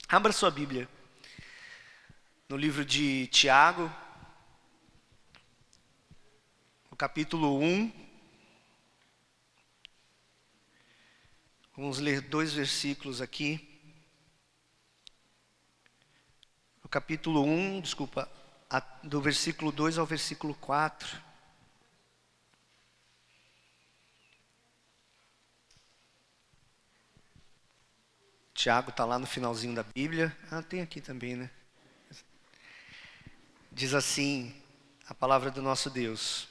Abra sua Bíblia no livro de Tiago, no capítulo 1. Vamos ler 2 versículos aqui. No capítulo 1, do versículo 2 ao versículo 4. Tiago está lá no finalzinho da Bíblia. Tem aqui também, né? Diz assim a palavra do nosso Deus: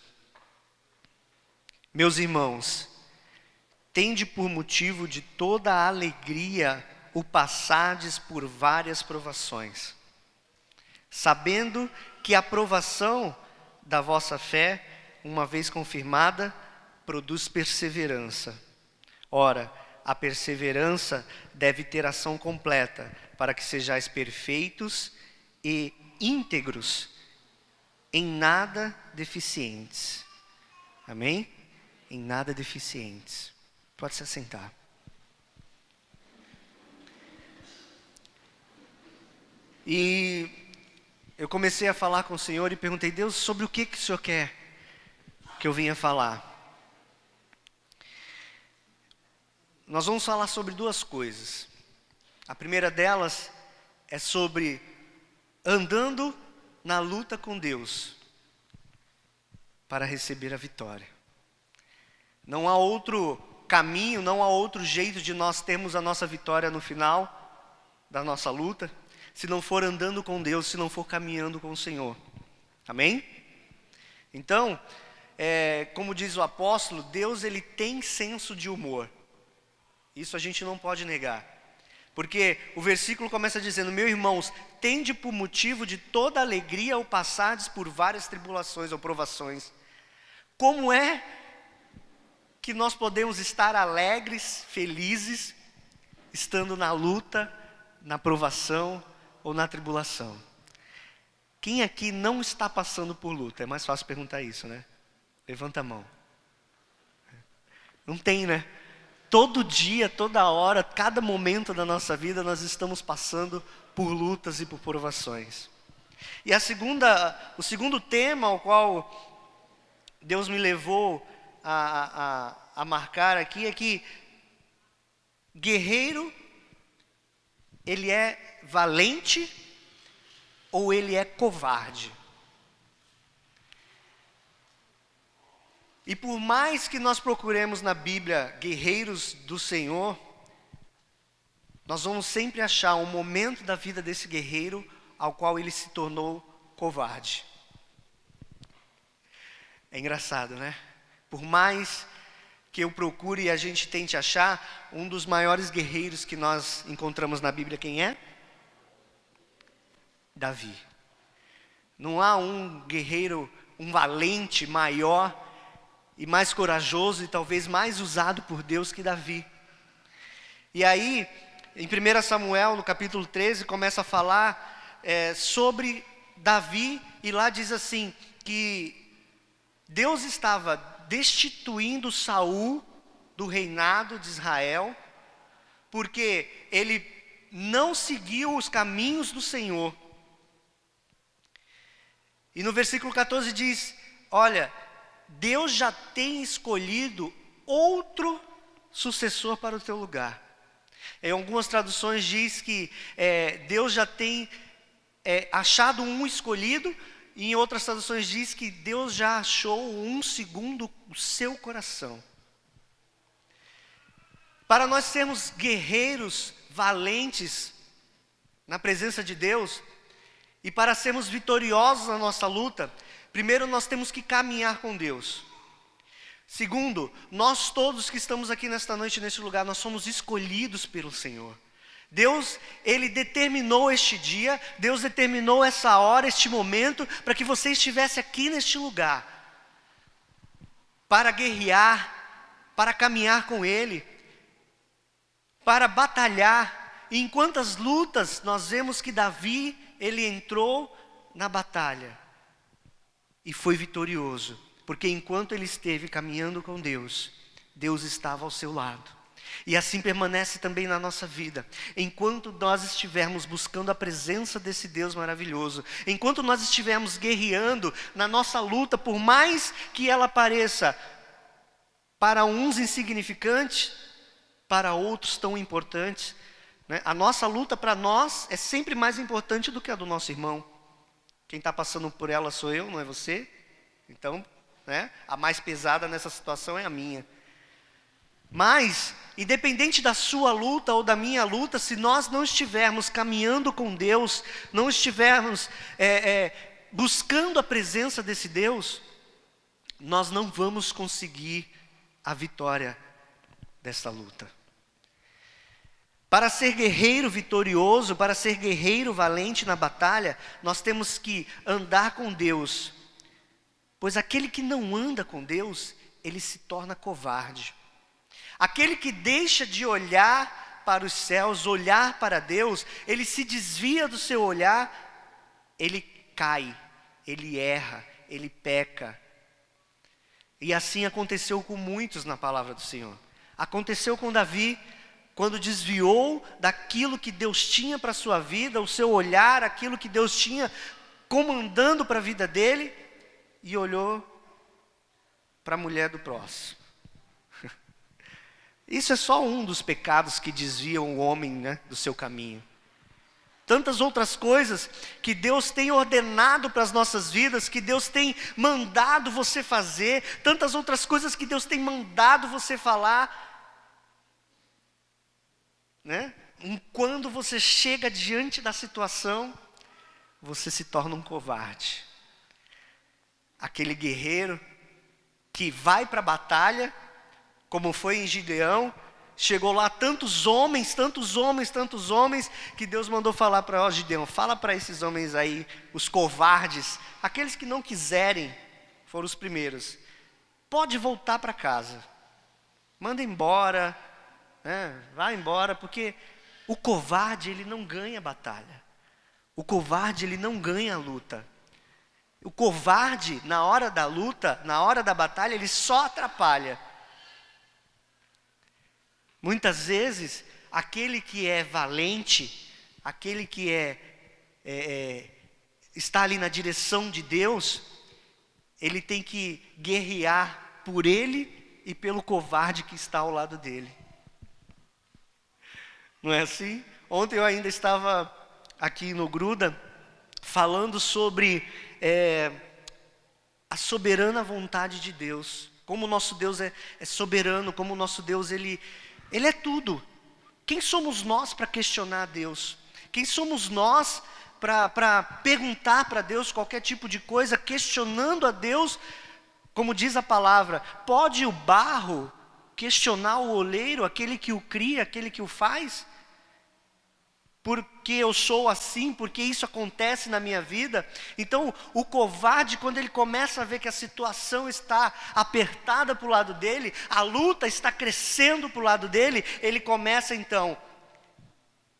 Meus irmãos, tende por motivo de toda a alegria o passardes por várias provações, sabendo que a provação da vossa fé, uma vez confirmada, produz perseverança. Ora, a perseverança deve ter ação completa, para que sejais perfeitos e íntegros, em nada deficientes. Amém? Em nada deficientes. Pode se assentar. E eu comecei a falar com o Senhor e perguntei: Deus, sobre o que o Senhor quer que eu venha falar? Nós vamos falar sobre 2 coisas. A primeira delas é sobre andando na luta com Deus para receber a vitória. Não há outro caminho, não há outro jeito de nós termos a nossa vitória no final da nossa luta, se não for andando com Deus, se não for caminhando com o Senhor. Amém? Então, como diz o apóstolo, Deus ele tem senso de humor. Isso a gente não pode negar. Porque o versículo começa dizendo: meus irmãos, tende por motivo de toda alegria ao passardes por várias tribulações ou provações. Como é que nós podemos estar alegres, felizes, estando na luta, na provação ou na tribulação? Quem aqui não está passando por luta? É mais fácil perguntar isso, né? Levanta a mão. Não tem, né? Todo dia, toda hora, cada momento da nossa vida, nós estamos passando por lutas e por provações. E o segundo tema ao qual Deus me levou a marcar aqui é que guerreiro, ele é valente ou ele é covarde? E por mais que nós procuremos na Bíblia guerreiros do Senhor, nós vamos sempre achar um momento da vida desse guerreiro ao qual ele se tornou covarde. É engraçado, né? Por mais que eu procure e a gente tente achar, um dos maiores guerreiros que nós encontramos na Bíblia, quem é? Davi. Não há um guerreiro, um valente maior e mais corajoso e talvez mais usado por Deus que Davi. E aí, em 1 Samuel, no capítulo 13, começa a falar sobre Davi, e lá diz assim, que Deus estava destituindo Saul do reinado de Israel, porque ele não seguiu os caminhos do Senhor. E no versículo 14 diz: olha, Deus já tem escolhido outro sucessor para o teu lugar. Em algumas traduções diz que Deus já tem achado um escolhido, e em outras traduções diz que Deus já achou um segundo o seu coração. Para nós sermos guerreiros valentes na presença de Deus, e para sermos vitoriosos na nossa luta, primeiro nós temos que caminhar com Deus. Segundo, nós todos que estamos aqui nesta noite, neste lugar, nós somos escolhidos pelo Senhor. Deus, Ele determinou este dia, Deus determinou essa hora, este momento, para que você estivesse aqui neste lugar, para guerrear, para caminhar com Ele, para batalhar. E em quantas lutas nós vemos que Davi, ele entrou na batalha e foi vitorioso, porque enquanto ele esteve caminhando com Deus, Deus estava ao seu lado. E assim permanece também na nossa vida. Enquanto nós estivermos buscando a presença desse Deus maravilhoso, enquanto nós estivermos guerreando na nossa luta, por mais que ela pareça para uns insignificante, para outros tão importante, né? A nossa luta para nós é sempre mais importante do que a do nosso irmão. Quem está passando por ela sou eu, não é você? Então, né, a mais pesada nessa situação é a minha. Mas, independente da sua luta ou da minha luta, se nós não estivermos caminhando com Deus, não estivermos buscando a presença desse Deus, nós não vamos conseguir a vitória dessa luta. Para ser guerreiro vitorioso, para ser guerreiro valente na batalha, nós temos que andar com Deus. Pois aquele que não anda com Deus, ele se torna covarde. Aquele que deixa de olhar para os céus, olhar para Deus, ele se desvia do seu olhar, ele cai, ele erra, ele peca. E assim aconteceu com muitos na palavra do Senhor. Aconteceu com Davi, quando desviou daquilo que Deus tinha para a sua vida, o seu olhar, aquilo que Deus tinha comandando para a vida dele, e olhou para a mulher do próximo. Isso é só um dos pecados que desviam o homem, né, do seu caminho. Tantas outras coisas que Deus tem ordenado para as nossas vidas, que Deus tem mandado você fazer, tantas outras coisas que Deus tem mandado você falar, né? E quando você chega diante da situação, você se torna um covarde. Aquele guerreiro que vai para a batalha, como foi em Gideão, chegou lá tantos homens, que Deus mandou falar para Gideão, fala para esses homens aí, os covardes, aqueles que não quiserem, foram os primeiros, pode voltar para casa, manda embora, vai embora, porque o covarde ele não ganha a batalha, o covarde ele não ganha a luta. O covarde, na hora da luta, na hora da batalha, ele só atrapalha. Muitas vezes, aquele que é valente, aquele que está ali na direção de Deus, ele tem que guerrear por ele e pelo covarde que está ao lado dele. Não é assim? Ontem eu ainda estava aqui no Gruda, falando sobre a soberana vontade de Deus, como o nosso Deus é soberano, como o nosso Deus ele é tudo. Quem somos nós para questionar Deus? Quem somos nós para perguntar para Deus qualquer tipo de coisa, questionando a Deus, como diz a palavra, pode o barro questionar o oleiro, aquele que o cria, aquele que o faz? Porque eu sou assim, porque isso acontece na minha vida. Então o covarde, quando ele começa a ver que a situação está apertada para o lado dele, a luta está crescendo para o lado dele, ele começa então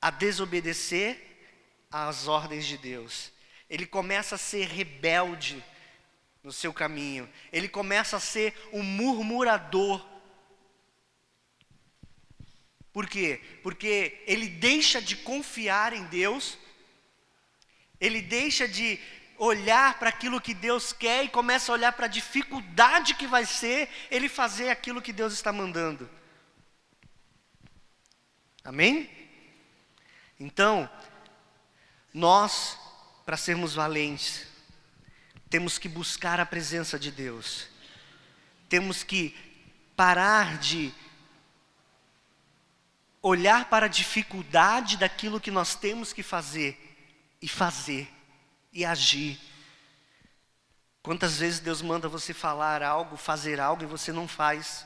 a desobedecer às ordens de Deus. Ele começa a ser rebelde no seu caminho, ele começa a ser um murmurador. Por quê? Porque ele deixa de confiar em Deus, ele deixa de olhar para aquilo que Deus quer e começa a olhar para a dificuldade que vai ser ele fazer aquilo que Deus está mandando. Amém? Então, nós, para sermos valentes, temos que buscar a presença de Deus, temos que parar de olhar para a dificuldade daquilo que nós temos que fazer e agir. Quantas vezes Deus manda você falar algo, fazer algo e você não faz,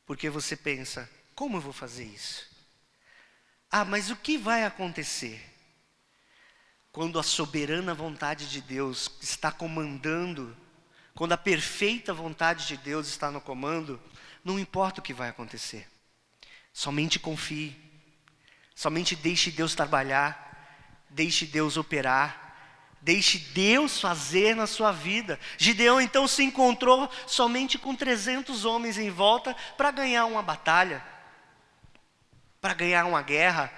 porque você pensa, como eu vou fazer isso? Mas o que vai acontecer? Quando a soberana vontade de Deus está comandando, quando a perfeita vontade de Deus está no comando, não importa o que vai acontecer. Somente confie, somente deixe Deus trabalhar, deixe Deus operar, Deixe Deus fazer na sua vida. Gideão então se encontrou somente com 300 homens em volta para ganhar uma batalha, para ganhar uma guerra.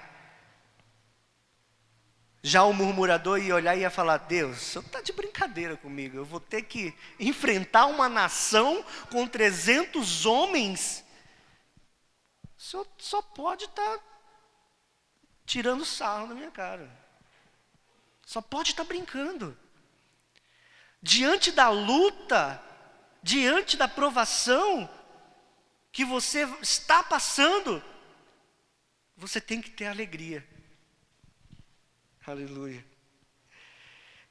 Já o murmurador ia olhar e ia falar: Deus, o senhor está de brincadeira comigo, eu vou ter que enfrentar uma nação com 300 homens? O senhor só pode estar tirando sarro na minha cara. Só pode estar brincando. Diante da luta, diante da provação que você está passando, você tem que ter alegria. Aleluia.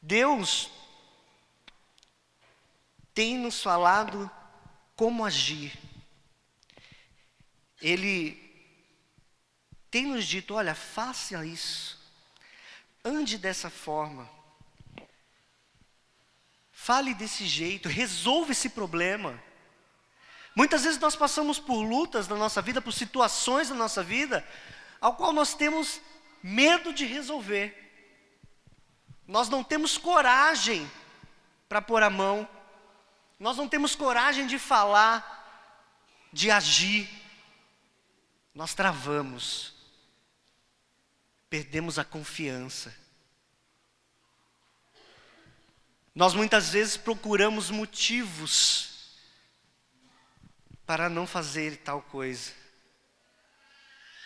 Deus tem nos falado como agir. Ele tem nos dito: olha, faça isso. Ande dessa forma. Fale desse jeito. Resolva esse problema. Muitas vezes nós passamos por lutas na nossa vida, por situações na nossa vida, ao qual nós temos medo de resolver. Nós não temos coragem para pôr a mão. Nós não temos coragem de falar, de agir. Nós travamos. Perdemos a confiança. Nós muitas vezes procuramos motivos para não fazer tal coisa,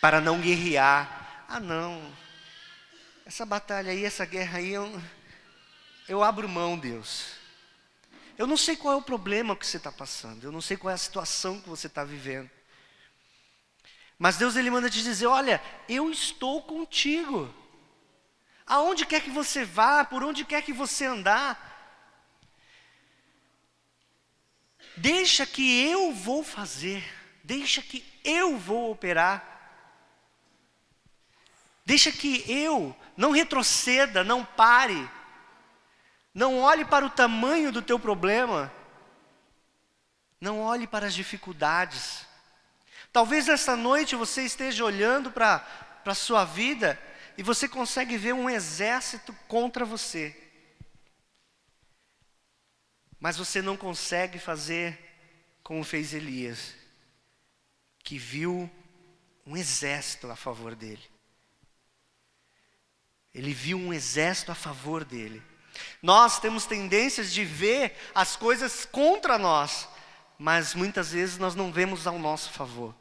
para não guerrear. Ah, não, essa batalha aí, essa guerra aí, eu abro mão, Deus. Eu não sei qual é o problema que você está passando, eu não sei qual é a situação que você está vivendo. Mas Deus, Ele manda te dizer: olha, eu estou contigo. Aonde quer que você vá, por onde quer que você andar, deixa que eu vou fazer, deixa que eu vou operar. Deixa que eu, não retroceda, não pare, não olhe para o tamanho do teu problema, não olhe para as dificuldades. Talvez essa noite você esteja olhando para a sua vida e você consegue ver um exército contra você. Mas você não consegue fazer como fez Elias, que viu um exército a favor dele. Ele viu um exército a favor dele. Nós temos tendências de ver as coisas contra nós, mas muitas vezes nós não vemos ao nosso favor.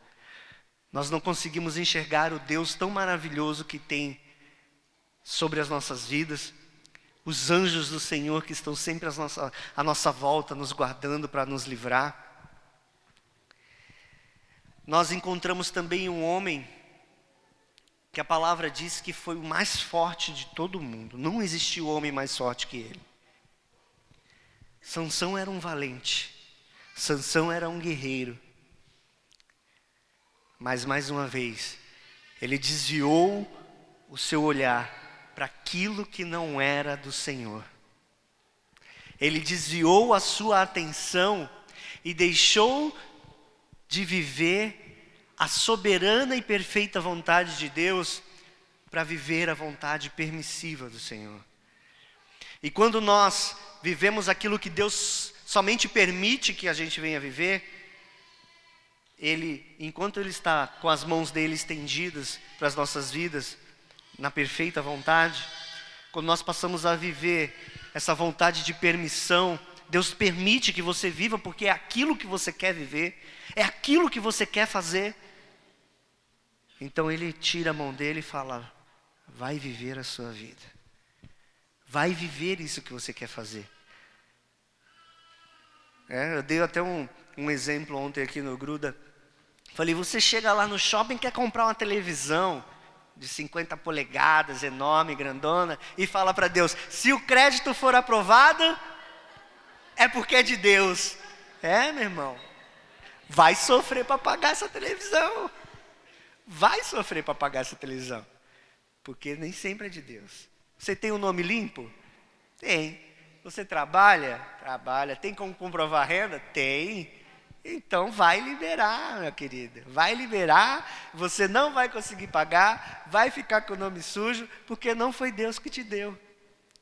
Nós não conseguimos enxergar o Deus tão maravilhoso que tem sobre as nossas vidas, os anjos do Senhor que estão sempre à nossa volta, nos guardando para nos livrar. Nós encontramos também um homem que a palavra diz que foi o mais forte de todo mundo. Não existiu homem mais forte que ele. Sansão era um valente. Sansão era um guerreiro. Mas mais uma vez, ele desviou o seu olhar para aquilo que não era do Senhor. Ele desviou a sua atenção e deixou de viver a soberana e perfeita vontade de Deus para viver a vontade permissiva do Senhor. E quando nós vivemos aquilo que Deus somente permite que a gente venha viver, Ele, enquanto Ele está com as mãos dele estendidas para as nossas vidas, na perfeita vontade, quando nós passamos a viver essa vontade de permissão, Deus permite que você viva porque é aquilo que você quer viver, é aquilo que você quer fazer. Então Ele tira a mão dele e fala: vai viver a sua vida, vai viver isso que você quer fazer. Eu dei até um exemplo ontem aqui no Gruda. Falei: você chega lá no shopping e quer comprar uma televisão de 50 polegadas, enorme, grandona, e fala para Deus: se o crédito for aprovado, é porque é de Deus. Meu irmão, vai sofrer para pagar essa televisão. Vai sofrer para pagar essa televisão, porque nem sempre é de Deus. Você tem um nome limpo? Tem. Você trabalha? Trabalha. Tem como comprovar a renda? Tem. Então vai liberar, minha querida. Vai liberar, você não vai conseguir pagar, vai ficar com o nome sujo, porque não foi Deus que te deu.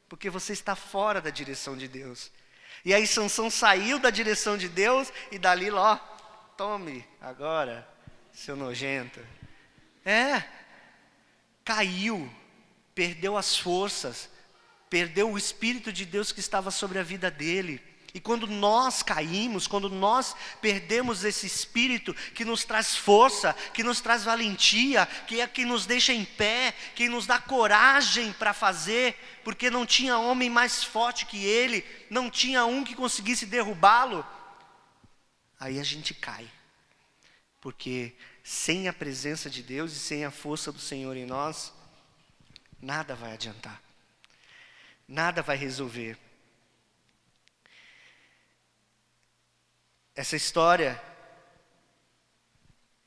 porque você está fora da direção de Deus. E aí Sansão saiu da direção de Deus e dali, ó, tome agora, seu nojento. Caiu, perdeu as forças, perdeu o Espírito de Deus que estava sobre a vida dele. E quando nós caímos, quando nós perdemos esse Espírito que nos traz força, que nos traz valentia, que é que nos deixa em pé, que nos dá coragem para fazer, porque não tinha homem mais forte que ele, não tinha um que conseguisse derrubá-lo, aí a gente cai. Porque sem a presença de Deus e sem a força do Senhor em nós, nada vai adiantar, nada vai resolver. Essa história,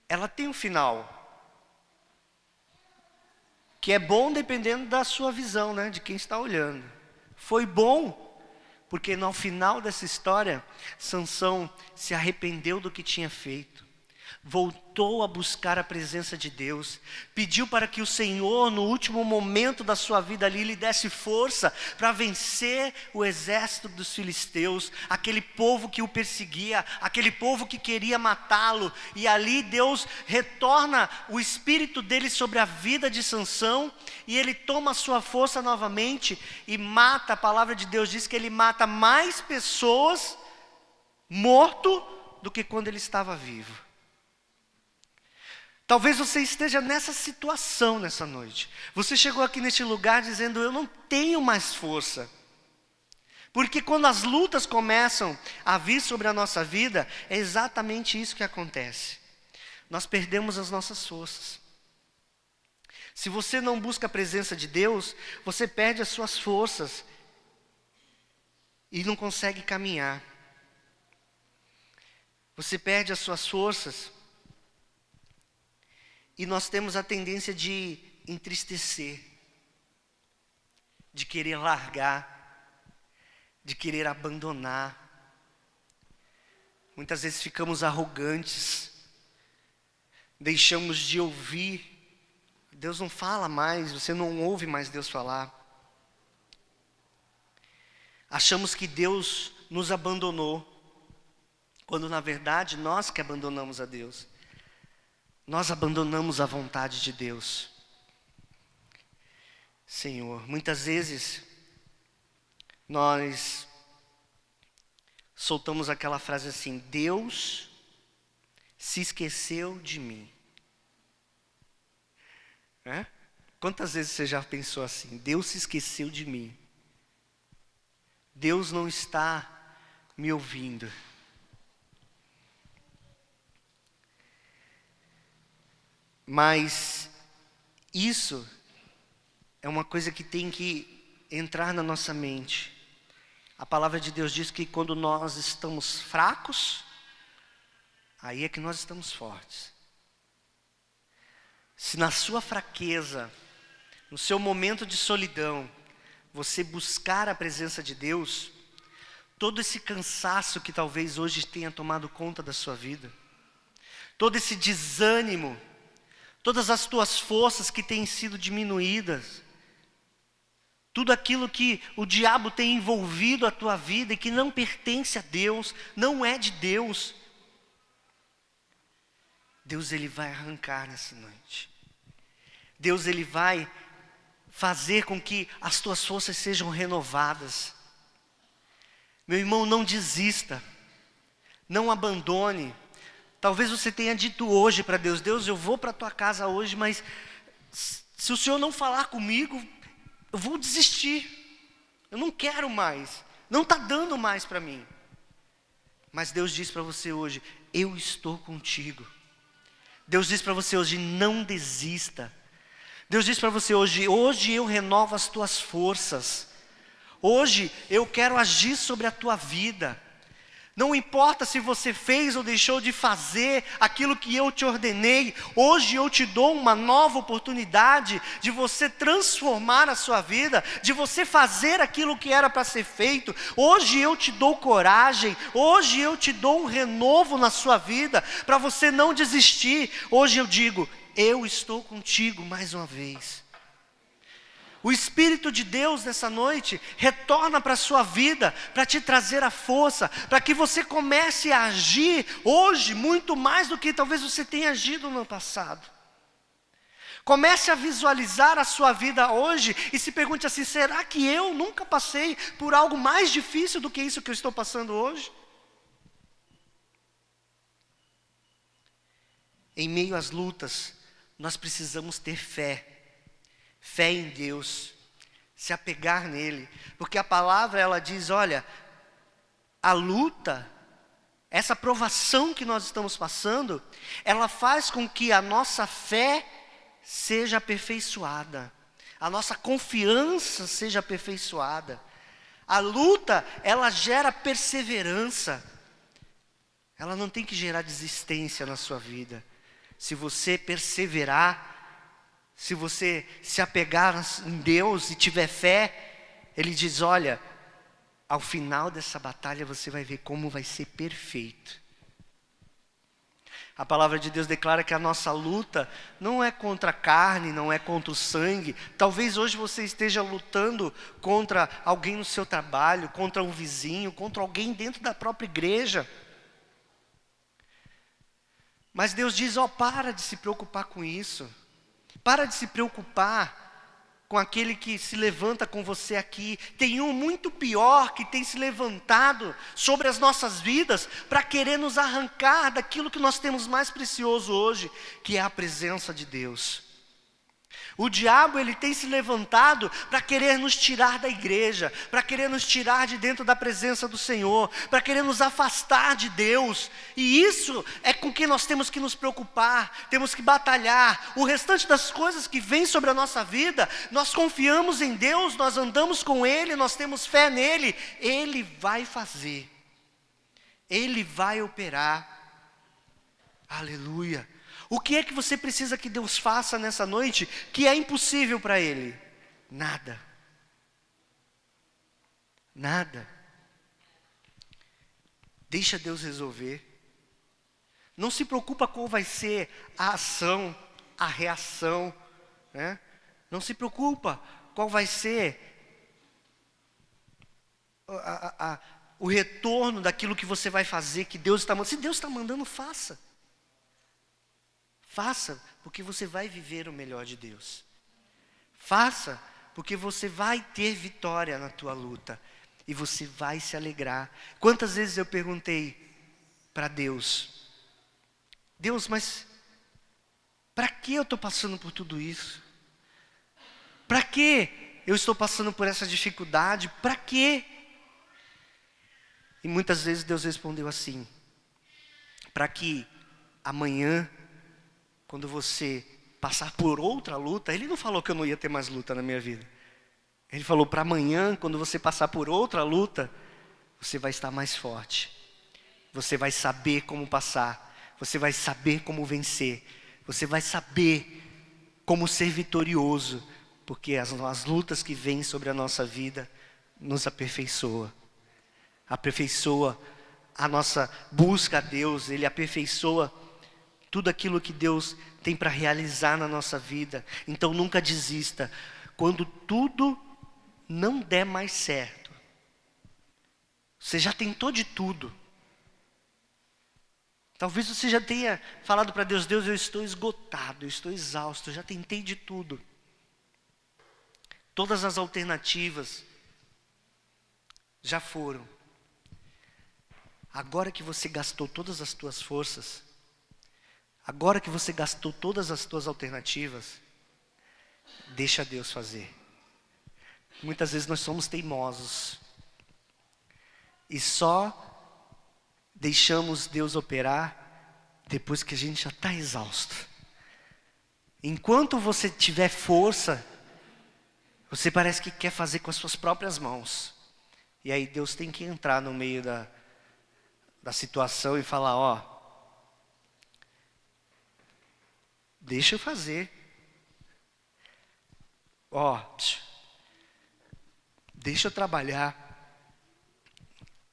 ela tem um final, que é bom dependendo da sua visão, né, de quem está olhando. Foi bom, porque no final dessa história, Sansão se arrependeu do que tinha feito. Voltou a buscar a presença de Deus, pediu para que o Senhor, no último momento da sua vida ali, lhe desse força para vencer o exército dos filisteus, aquele povo que o perseguia, aquele povo que queria matá-lo. E ali Deus retorna o espírito dele sobre a vida de Sansão, e ele toma a sua força novamente e mata. A palavra de Deus diz que ele mata mais pessoas morto do que quando ele estava vivo. Talvez você esteja nessa situação nessa noite. Você chegou aqui neste lugar dizendo: eu não tenho mais força. Porque quando as lutas começam a vir sobre a nossa vida, é exatamente isso que acontece. Nós perdemos as nossas forças. Se você não busca a presença de Deus, você perde as suas forças e não consegue caminhar. Você perde as suas forças. E nós temos a tendência de entristecer, de querer largar, de querer abandonar. Muitas vezes ficamos arrogantes, deixamos de ouvir. Deus não fala mais, você não ouve mais Deus falar. Achamos que Deus nos abandonou, quando na verdade nós que abandonamos a Deus. Nós abandonamos a vontade de Deus. Senhor, muitas vezes nós soltamos aquela frase assim: Deus se esqueceu de mim. Quantas vezes você já pensou assim? Deus se esqueceu de mim. Deus não está me ouvindo. Mas isso é uma coisa que tem que entrar na nossa mente. A palavra de Deus diz que quando nós estamos fracos, aí é que nós estamos fortes. Se na sua fraqueza, no seu momento de solidão, você buscar a presença de Deus, todo esse cansaço que talvez hoje tenha tomado conta da sua vida, todo esse desânimo, todas as tuas forças que têm sido diminuídas, tudo aquilo que o diabo tem envolvido a tua vida e que não pertence a Deus, não é de Deus, Deus ele vai arrancar nessa noite. Deus ele vai fazer com que as tuas forças sejam renovadas. Meu irmão, não desista, não abandone. Talvez você tenha dito hoje para Deus: Deus, eu vou para a tua casa hoje, mas se o Senhor não falar comigo, eu vou desistir. Eu não quero mais, não está dando mais para mim. Mas Deus diz para você hoje: eu estou contigo. Deus diz para você hoje: não desista. Deus diz para você hoje: hoje eu renovo as tuas forças. Hoje eu quero agir sobre a tua vida. Não importa se você fez ou deixou de fazer aquilo que eu te ordenei, hoje eu te dou uma nova oportunidade de você transformar a sua vida, de você fazer aquilo que era para ser feito. Hoje eu te dou coragem, hoje eu te dou um renovo na sua vida, para você não desistir. Hoje eu digo: eu estou contigo mais uma vez. O Espírito de Deus nessa noite retorna para a sua vida, para te trazer a força, para que você comece a agir hoje muito mais do que talvez você tenha agido no passado. Comece a visualizar a sua vida hoje e se pergunte assim: será que eu nunca passei por algo mais difícil do que isso que eu estou passando hoje? Em meio às lutas, nós precisamos ter fé. Fé em Deus, se apegar nele, porque a palavra ela diz, olha, a luta, essa provação que nós estamos passando, ela faz com que a nossa fé seja aperfeiçoada, a nossa confiança seja aperfeiçoada. A luta, ela gera perseverança, ela não tem que gerar desistência na sua vida. Se você perseverar, se você se apegar em Deus e tiver fé, Ele diz, olha, ao final dessa batalha você vai ver como vai ser perfeito. A palavra de Deus declara que a nossa luta não é contra a carne, não é contra o sangue. Talvez hoje você esteja lutando contra alguém no seu trabalho, contra um vizinho, contra alguém dentro da própria igreja. Mas Deus diz, para de se preocupar com isso. Para de se preocupar com aquele que se levanta com você aqui. Tem um muito pior que tem se levantado sobre as nossas vidas para querer nos arrancar daquilo que nós temos mais precioso hoje, que é a presença de Deus. O diabo, ele tem se levantado para querer nos tirar da igreja, para querer nos tirar de dentro da presença do Senhor, para querer nos afastar de Deus. E isso é com que nós temos que nos preocupar, temos que batalhar. O restante das coisas que vem sobre a nossa vida, nós confiamos em Deus, nós andamos com Ele, nós temos fé nele. Ele vai fazer, Ele vai operar. Aleluia. O que é que você precisa que Deus faça nessa noite que é impossível para Ele? Nada. Nada. Deixa Deus resolver. Não se preocupa qual vai ser a ação, a reação, né? Não se preocupa qual vai ser o retorno daquilo que você vai fazer, que Deus está mandando. Se Deus está mandando, faça. Faça, porque você vai viver o melhor de Deus. Faça, porque você vai ter vitória na tua luta. E você vai se alegrar. Quantas vezes eu perguntei para Deus, Deus, mas para que eu estou passando por tudo isso? Para que eu estou passando por essa dificuldade? Para quê? E muitas vezes Deus respondeu assim, para que amanhã, quando você passar por outra luta, Ele não falou que eu não ia ter mais luta na minha vida. Ele falou para amanhã, quando você passar por outra luta, você vai estar mais forte. Você vai saber como passar. Você vai saber como vencer. Você vai saber como ser vitorioso. Porque as lutas que vêm sobre a nossa vida nos aperfeiçoa. Aperfeiçoa a nossa busca a Deus. Ele aperfeiçoa tudo aquilo que Deus tem para realizar na nossa vida. Então nunca desista. Quando tudo não der mais certo, você já tentou de tudo. Talvez você já tenha falado para Deus, Deus, eu estou esgotado, eu estou exausto, eu já tentei de tudo. Todas as alternativas já foram. Agora que você gastou todas as tuas forças, agora que você gastou todas as tuas alternativas, deixa Deus fazer. Muitas vezes nós somos teimosos. E só deixamos Deus operar depois que a gente já está exausto. Enquanto você tiver força, você parece que quer fazer com as suas próprias mãos. E aí Deus tem que entrar no meio da situação e falar, deixa eu fazer. Deixa eu trabalhar.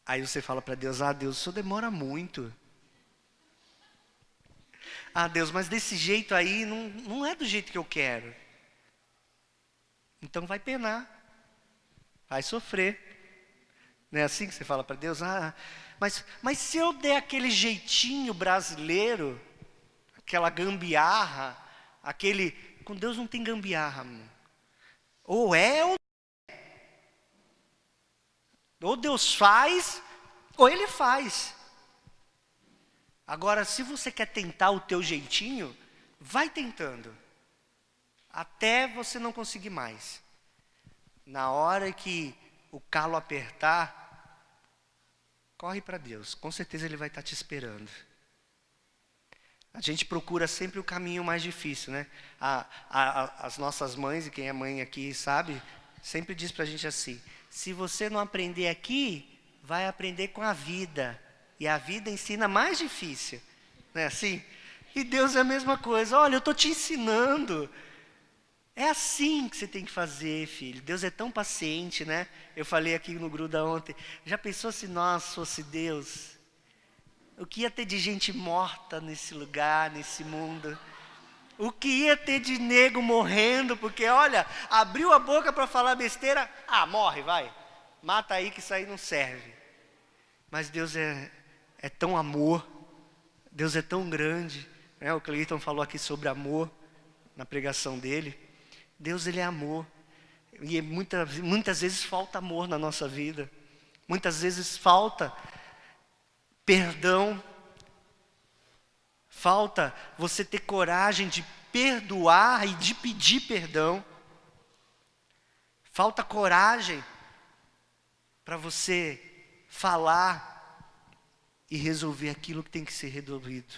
Aí você fala para Deus, Deus, o Senhor demora muito. Deus, mas desse jeito aí não é do jeito que eu quero. Então vai penar, vai sofrer. Não é assim que você fala para Deus? Mas se eu der aquele jeitinho brasileiro, aquela gambiarra, com Deus não tem gambiarra, amor. Ou Deus faz, ou Ele faz. Agora, se você quer tentar o teu jeitinho, vai tentando, até você não conseguir mais. Na hora que o calo apertar, corre para Deus, com certeza Ele vai estar te esperando. A gente procura sempre o caminho mais difícil, né? As nossas mães, e quem é mãe aqui sabe, sempre diz para a gente assim: se você não aprender aqui, vai aprender com a vida. E a vida ensina mais difícil, não é assim? E Deus é a mesma coisa. Olha, eu estou te ensinando. É assim que você tem que fazer, filho. Deus é tão paciente, né? Eu falei aqui no Gruda ontem. Já pensou se nós fosse Deus? O que ia ter de gente morta nesse lugar, nesse mundo? O que ia ter de nego morrendo? Porque, olha, abriu a boca para falar besteira. Morre, vai. Mata aí que isso aí não serve. Mas Deus é tão amor. Deus é tão grande. Né? O Cleiton falou aqui sobre amor na pregação dele. Deus, Ele é amor, e muitas vezes falta amor na nossa vida, muitas vezes falta perdão, falta você ter coragem de perdoar e de pedir perdão, falta coragem para você falar e resolver aquilo que tem que ser resolvido.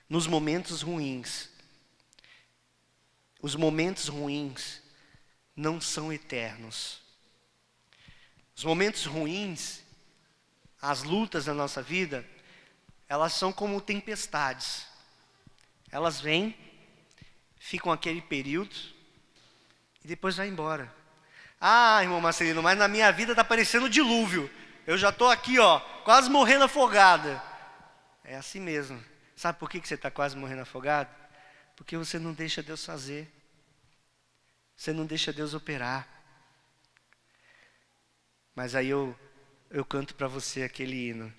Nos momentos ruins, os momentos ruins não são eternos. Os momentos ruins, as lutas da nossa vida, elas são como tempestades. Elas vêm, ficam aquele período e depois vai embora. Irmão Marcelino, mas na minha vida está parecendo dilúvio. Eu já estou aqui, quase morrendo afogada. É assim mesmo. Sabe por que você está quase morrendo afogado? Porque você não deixa Deus fazer. Você não deixa Deus operar. Mas aí eu canto para você aquele hino.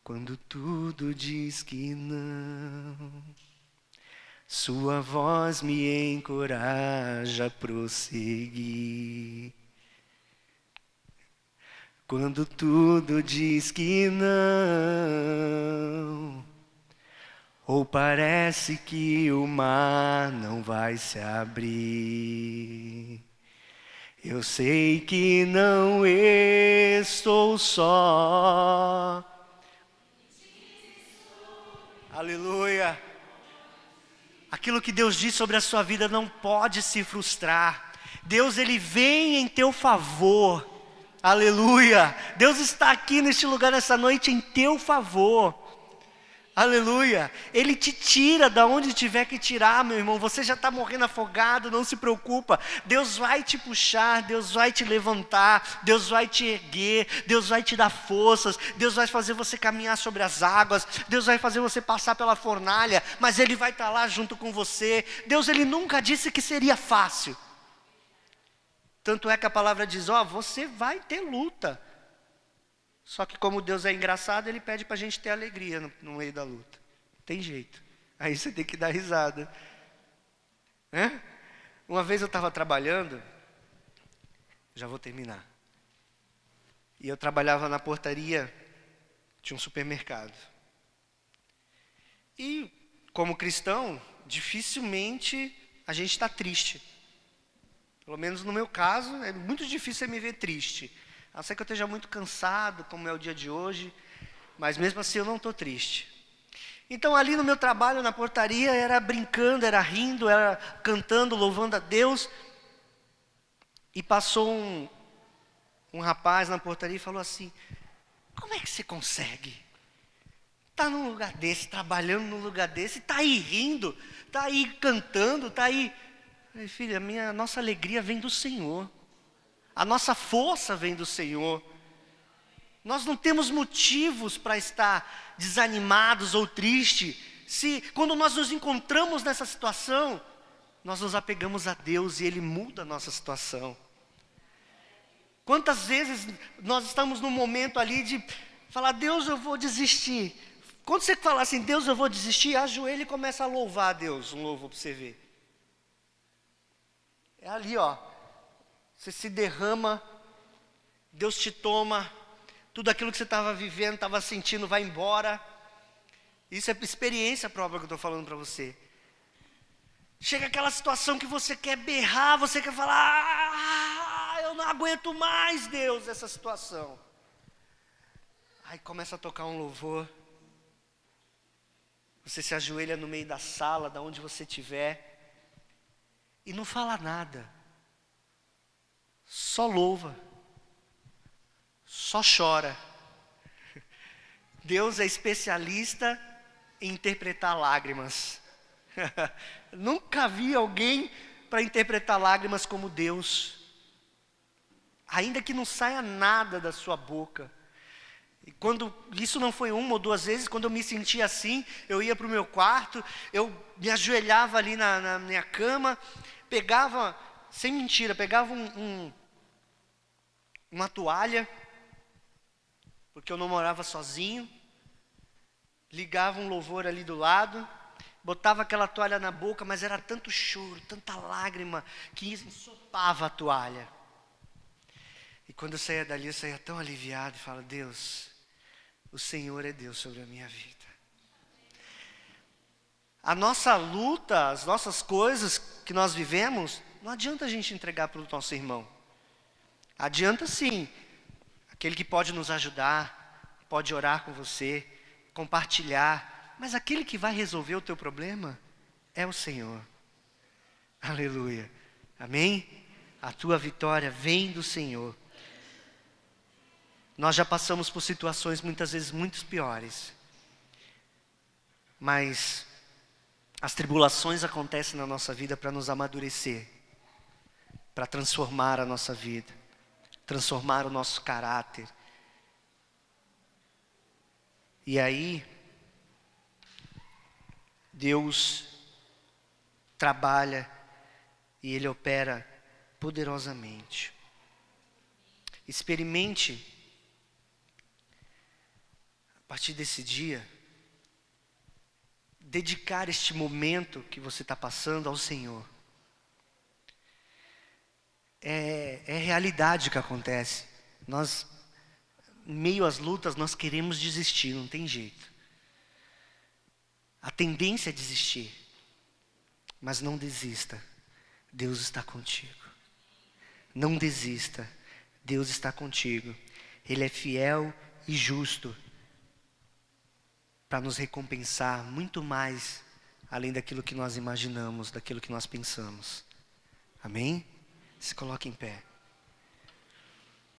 Quando tudo diz que não, sua voz me encoraja a prosseguir. Quando tudo diz que não, ou parece que o mar não vai se abrir, eu sei que não estou só. Aleluia. Aquilo que Deus diz sobre a sua vida não pode se frustrar. Deus, Ele vem em teu favor. Aleluia. Deus está aqui neste lugar nessa noite em teu favor. Aleluia. Ele te tira da onde tiver que tirar, meu irmão. Você já está morrendo afogado, não se preocupa. Deus vai te puxar, Deus vai te levantar, Deus vai te erguer, Deus vai te dar forças, Deus vai fazer você caminhar sobre as águas, Deus vai fazer você passar pela fornalha, mas Ele vai estar lá junto com você. Deus, Ele nunca disse que seria fácil. Tanto é que a palavra diz, você vai ter luta. Só que como Deus é engraçado, Ele pede para a gente ter alegria no meio da luta. Tem jeito. Aí você tem que dar risada. Uma vez eu estava trabalhando, já vou terminar. E eu trabalhava na portaria de um supermercado. E como cristão, dificilmente a gente está triste. Pelo menos no meu caso, é muito difícil me ver triste. A não ser que eu esteja muito cansado, como é o dia de hoje, mas mesmo assim eu não estou triste. Então ali no meu trabalho, na portaria, era brincando, era rindo, era cantando, louvando a Deus. E passou um rapaz na portaria e falou assim, como é que você consegue? Está num lugar desse, trabalhando num lugar desse, está aí rindo, está aí cantando, está aí... Filha, a nossa alegria vem do Senhor. A nossa força vem do Senhor. Nós não temos motivos para estar desanimados ou tristes. Quando nós nos encontramos nessa situação, nós nos apegamos a Deus e Ele muda a nossa situação. Quantas vezes nós estamos num momento ali de falar, Deus, eu vou desistir. Quando você fala assim, Deus, eu vou desistir, ajoelha e começa a louvar a Deus, um louvor para você ver. É ali, ó, você se derrama, Deus te toma, tudo aquilo que você estava vivendo, estava sentindo, vai embora. Isso é experiência própria que eu estou falando para você. Chega aquela situação que você quer berrar, você quer falar, eu não aguento mais, Deus, essa situação. Aí começa a tocar um louvor. Você se ajoelha no meio da sala, da onde você estiver, e não fala nada. Só louva. Só chora. Deus é especialista em interpretar lágrimas. Nunca vi alguém para interpretar lágrimas como Deus. Ainda que não saia nada da sua boca. E quando, isso não foi uma ou duas vezes, quando eu me sentia assim, eu ia para o meu quarto, eu me ajoelhava ali na minha cama, pegava, sem mentira, pegava uma toalha, porque eu não morava sozinho, ligava um louvor ali do lado, botava aquela toalha na boca, mas era tanto choro, tanta lágrima, que ensopava a toalha. E quando eu saía dali, eu saía tão aliviado e falava, Deus, o Senhor é Deus sobre a minha vida. A nossa luta, as nossas coisas que nós vivemos, não adianta a gente entregar para o nosso irmão. Adianta sim, aquele que pode nos ajudar, pode orar com você, compartilhar, mas aquele que vai resolver o teu problema é o Senhor. Aleluia. Amém? A tua vitória vem do Senhor. Nós já passamos por situações muitas vezes muito piores. Mas as tribulações acontecem na nossa vida para nos amadurecer, para transformar a nossa vida, transformar o nosso caráter. E aí, Deus trabalha e Ele opera poderosamente. Experimente, a partir desse dia, dedicar este momento que você está passando ao Senhor. É realidade que acontece. Nós, em meio às lutas, nós queremos desistir, não tem jeito. A tendência é desistir. Mas não desista. Deus está contigo. Não desista. Deus está contigo. Ele é fiel e justo para nos recompensar muito mais, além daquilo que nós imaginamos, daquilo que nós pensamos. Amém? Se coloque em pé.